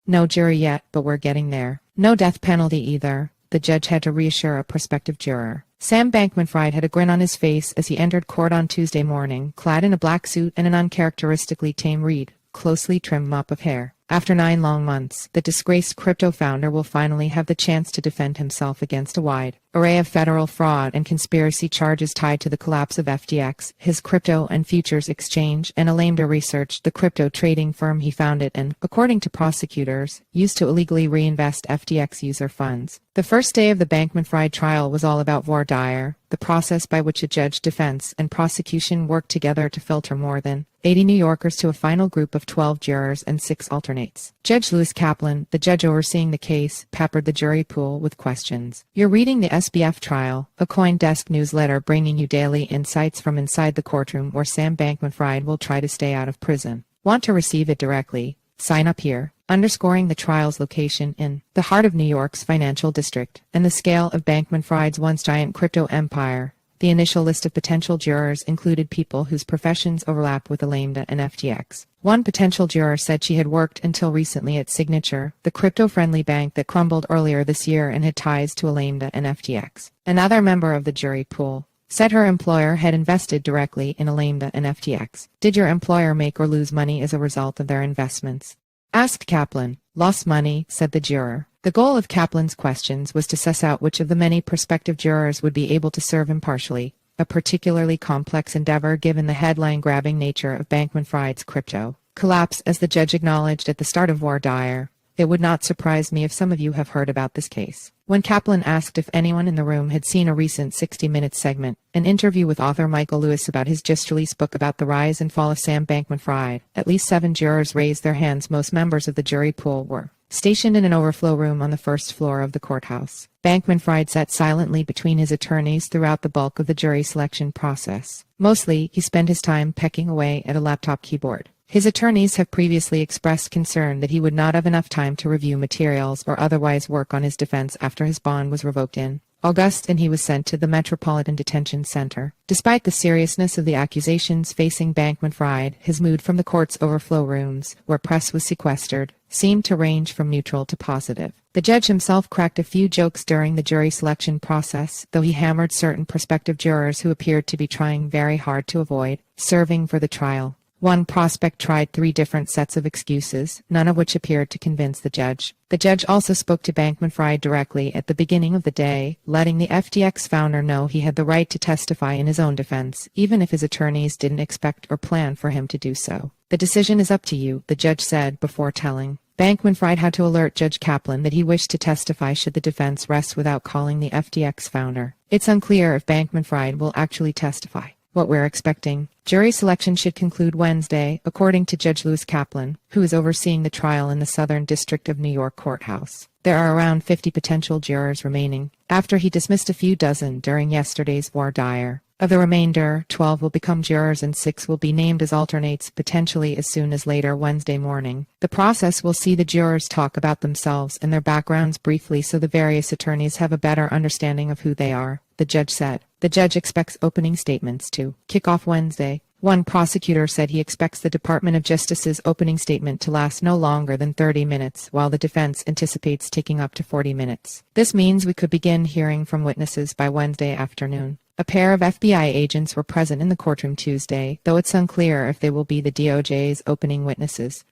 No jury yet, but we're getting there. No death penalty either. The judge had to reassure a prospective juror. Sam Bankman-Fried had a grin on his face as he entered court on Tuesday morning, clad in a black suit and an uncharacteristically tame closely trimmed mop of hair. After 9 long months, the disgraced crypto founder will finally have the chance to defend himself against a wide array of federal fraud and conspiracy charges tied to the collapse of FTX, his crypto and futures exchange, and Alameda Research, the crypto trading firm he founded and, according to prosecutors, used to illegally reinvest FTX user funds. The first day of the Bankman-Fried trial was all about voir dire, the process by which a judge, defense, and prosecution worked together to filter more than 80 New Yorkers to a final group of 12 jurors and 6 alternates. Judge Lewis Kaplan, the judge overseeing the case, peppered the jury pool with questions. You're reading the SBF trial, a CoinDesk newsletter bringing you daily insights from inside the courtroom where Sam Bankman-Fried will try to stay out of prison. Want to receive it directly? Sign up here. Underscoring the trial's location in the heart of New York's financial district and the scale of Bankman-Fried's once giant crypto empire. The initial list of potential jurors included people whose professions overlap with Alameda and FTX. One potential juror said she had worked until recently at Signature, the crypto-friendly bank that crumbled earlier this year and had ties to Alameda and FTX. Another member of the jury pool said her employer had invested directly in Alameda and FTX. Did your employer make or lose money as a result of their investments? Asked Kaplan. Lost money, said the juror. The goal of Kaplan's questions was to suss out which of the many prospective jurors would be able to serve impartially, a particularly complex endeavor given the headline-grabbing nature of Bankman-Fried's crypto collapse. As the judge acknowledged at the start of voir dire, it would not surprise me if some of you have heard about this case. When Kaplan asked if anyone in the room had seen a recent 60 Minutes segment, an interview with author Michael Lewis about his just-released book about the rise and fall of Sam Bankman-Fried, at least 7 jurors raised their hands. Most members of the jury pool were stationed in an overflow room on the first floor of the courthouse. Bankman-Fried sat silently between his attorneys throughout the bulk of the jury selection process. Mostly, he spent his time pecking away at a laptop keyboard. His attorneys have previously expressed concern that he would not have enough time to review materials or otherwise work on his defense after his bond was revoked in August and he was sent to the Metropolitan Detention Center. Despite the seriousness of the accusations facing Bankman-Fried, his mood from the court's overflow rooms, where press was sequestered, seemed to range from neutral to positive. The judge himself cracked a few jokes during the jury selection process, though he hammered certain prospective jurors who appeared to be trying very hard to avoid serving for the trial. One prospect tried 3 different sets of excuses, none of which appeared to convince the judge. The judge also spoke to Bankman-Fried directly at the beginning of the day, letting the FTX founder know he had the right to testify in his own defense, even if his attorneys didn't expect or plan for him to do so. The decision is up to you, the judge said before telling Bankman-Fried how to alert Judge Kaplan that he wished to testify should the defense rest without calling the FTX founder. It's unclear if Bankman-Fried will actually testify. What we're expecting. Jury selection should conclude Wednesday, according to Judge Lewis Kaplan, who is overseeing the trial in the Southern District of New York courthouse. There are around 50 potential jurors remaining, after he dismissed a few dozen during yesterday's voir dire. Of the remainder, 12 will become jurors and 6 will be named as alternates, potentially as soon as later Wednesday morning. The process will see the jurors talk about themselves and their backgrounds briefly so the various attorneys have a better understanding of who they are, the judge said. The judge expects opening statements to kick off Wednesday. One prosecutor said he expects the Department of Justice's opening statement to last no longer than 30 minutes, while the defense anticipates taking up to 40 minutes. This means we could begin hearing from witnesses by Wednesday afternoon. A pair of FBI agents were present in the courtroom Tuesday, though it's unclear if they will be the DOJ's opening witnesses.